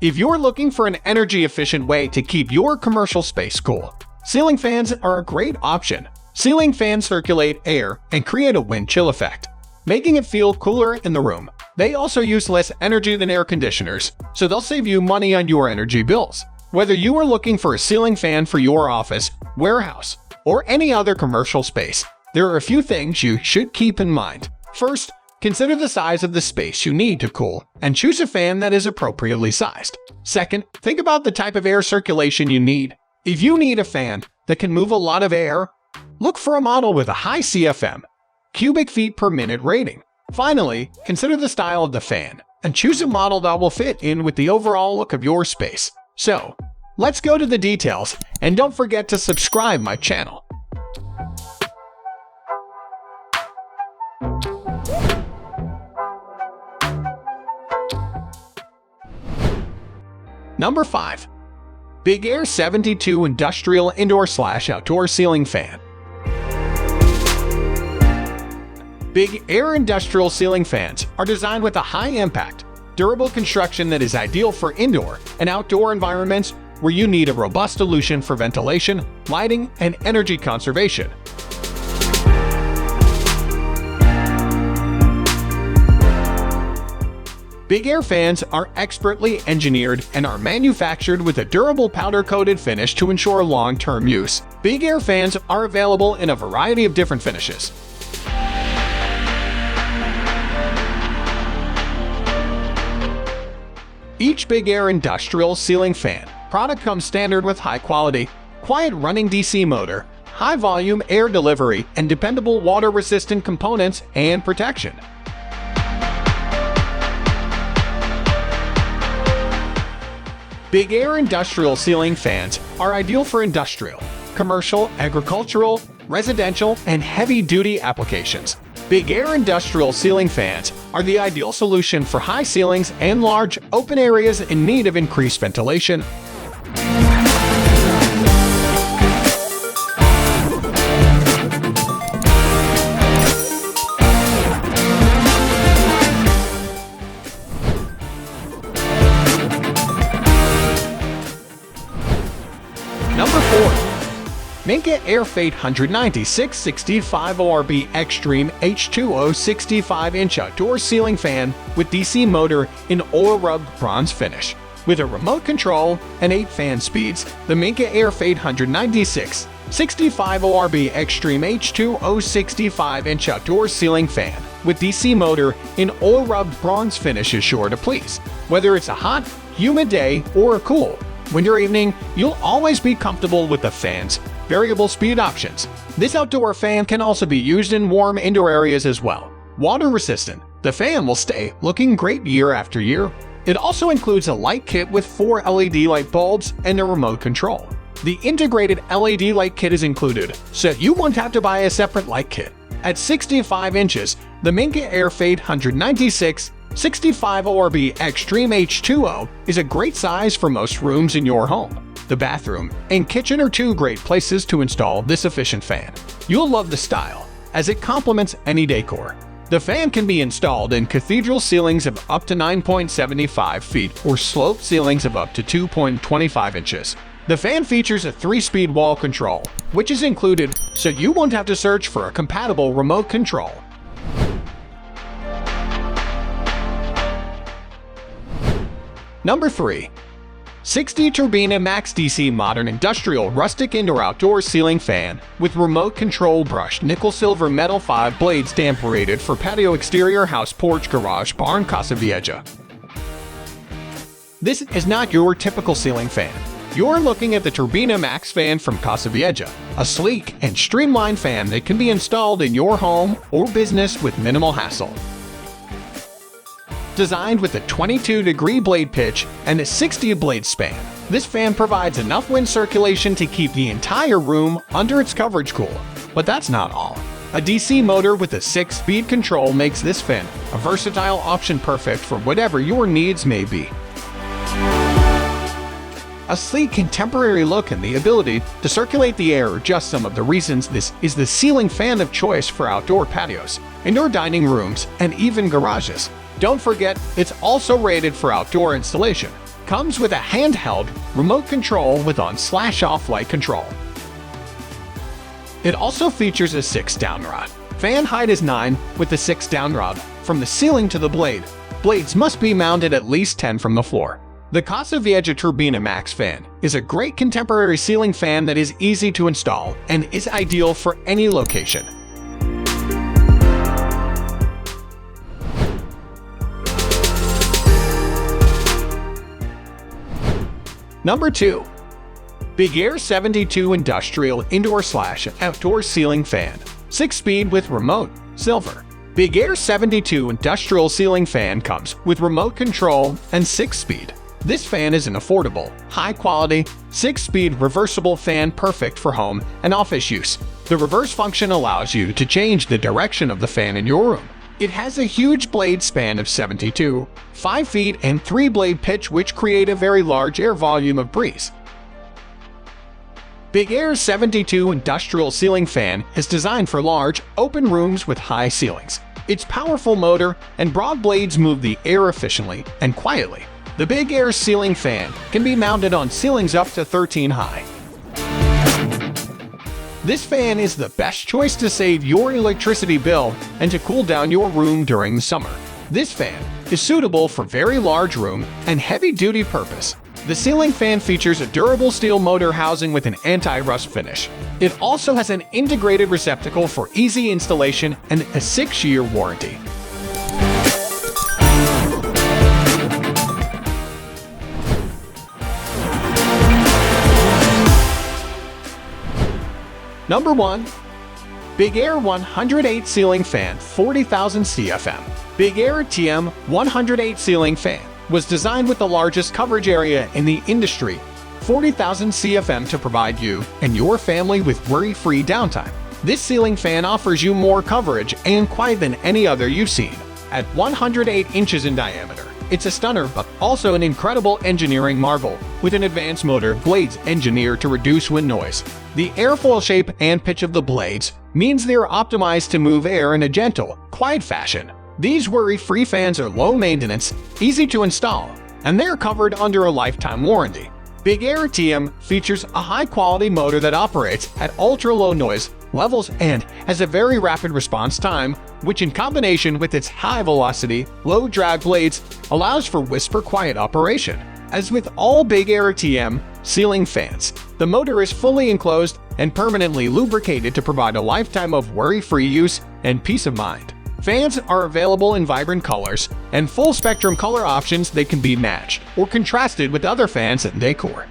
If you're looking for an energy-efficient way to keep your commercial space cool, ceiling fans are a great option. Ceiling fans circulate air and create a wind chill effect, making it feel cooler in the room. They also use less energy than air conditioners, so they'll save you money on your energy bills. Whether you are looking for a ceiling fan for your office, warehouse, or any other commercial space, there are a few things you should keep in mind. First, consider the size of the space you need to cool, and choose a fan that is appropriately sized. Second, think about the type of air circulation you need. If you need a fan that can move a lot of air, look for a model with a high CFM, cubic feet per minute rating. Finally, consider the style of the fan, and choose a model that will fit in with the overall look of your space. So, let's go to the details, and don't forget to subscribe my channel. Number 5. Big Aire 72 Industrial Indoor/Outdoor Ceiling Fan. Big Aire industrial ceiling fans are designed with a high-impact, durable construction that is ideal for indoor and outdoor environments where you need a robust solution for ventilation, lighting, and energy conservation. Big Aire fans are expertly engineered and are manufactured with a durable powder-coated finish to ensure long-term use. Big Aire fans are available in a variety of different finishes. Each Big Aire industrial ceiling fan product comes standard with high-quality, quiet-running DC motor, high-volume air delivery, and dependable water-resistant components and protection. Big Aire industrial ceiling fans are ideal for industrial, commercial, agricultural, residential, and heavy-duty applications. Big Aire industrial ceiling fans are the ideal solution for high ceilings and large, open areas in need of increased ventilation. Number 4. Minka Aire 896 65 ORB Extreme H2O 65-inch outdoor ceiling fan with DC motor in oil-rubbed bronze finish. With a remote control and 8 fan speeds, the Minka Aire 896 65 ORB Extreme H2O 65-inch outdoor ceiling fan with DC motor in oil-rubbed bronze finish is sure to please. Whether it's a hot, humid day or a cool, winter evening, you'll always be comfortable with the fan's variable speed options. This outdoor fan can also be used in warm indoor areas as well. Water resistant, the fan will stay looking great year after year. It also includes a light kit with 4 LED light bulbs and a remote control. The integrated LED light kit is included, so you won't have to buy a separate light kit. At 65 inches, the Minka Aire 896 65 ORB Extreme H2O is a great size for most rooms in your home. The bathroom and kitchen are 2 great places to install this efficient fan. You'll love the style, as it complements any decor. The fan can be installed in cathedral ceilings of up to 9.75 feet or sloped ceilings of up to 2.25 inches. The fan features a 3-speed wall control, which is included, so you won't have to search for a compatible remote control. Number 3. 60 Turbina Max DC Modern Industrial Rustic Indoor Outdoor Ceiling Fan with Remote Control Brushed Nickel Silver Metal 5 Blades Damp Rated for Patio Exterior House Porch Garage Barn Casa Vieja. This is not your typical ceiling fan. You're looking at the Turbina Max fan from Casa Vieja, a sleek and streamlined fan that can be installed in your home or business with minimal hassle. Designed with a 22-degree blade pitch and a 60 blade span, this fan provides enough wind circulation to keep the entire room under its coverage cool. But that's not all. A DC motor with a 6-speed control makes this fan a versatile option perfect for whatever your needs may be. A sleek contemporary look and the ability to circulate the air are just some of the reasons this is the ceiling fan of choice for outdoor patios, indoor dining rooms, and even garages. Don't forget, it's also rated for outdoor installation, comes with a handheld remote control with on/off light control. It also features a 6 down rod. Fan height is 9 with the 6 down rod from the ceiling to the blade. Blades must be mounted at least 10 from the floor. The Casa Vieja Turbina Max fan is a great contemporary ceiling fan that is easy to install and is ideal for any location. Number 2. Big Aire 72 Industrial Indoor/Outdoor Ceiling Fan. 6-speed with remote, silver. Big Aire 72 Industrial Ceiling Fan comes with remote control and 6-speed. This fan is an affordable, high-quality, 6-speed reversible fan perfect for home and office use. The reverse function allows you to change the direction of the fan in your room. It has a huge blade span of 72, 5 feet and 3-blade pitch which create a very large air volume of breeze. Big Aire 72 Industrial Ceiling Fan is designed for large, open rooms with high ceilings. Its powerful motor and broad blades move the air efficiently and quietly. The Big Aire ceiling fan can be mounted on ceilings up to 13 high. This fan is the best choice to save your electricity bill and to cool down your room during the summer. This fan is suitable for very large room and heavy-duty purpose. The ceiling fan features a durable steel motor housing with an anti-rust finish. It also has an integrated receptacle for easy installation and a 6-year warranty. Number 1. Big Aire 108 Ceiling Fan 40,000 CFM. Big Aire TM 108 Ceiling Fan was designed with the largest coverage area in the industry, 40,000 CFM, to provide you and your family with worry-free downtime. This ceiling fan offers you more coverage and quiet than any other you've seen. At 108 inches in diameter, it's a stunner but also an incredible engineering marvel, with an advanced motor blades engineered to reduce wind noise. The airfoil shape and pitch of the blades means they are optimized to move air in a gentle, quiet fashion. These worry-free fans are low maintenance, easy to install, and they are covered under a lifetime warranty. Big Aire TM features a high-quality motor that operates at ultra-low noise levels and has a very rapid response time, which in combination with its high-velocity, low-drag blades allows for whisper-quiet operation. As with all Big Aire TM ceiling fans, the motor is fully enclosed and permanently lubricated to provide a lifetime of worry-free use and peace of mind. Fans are available in vibrant colors and full-spectrum color options. They can be matched or contrasted with other fans and decor.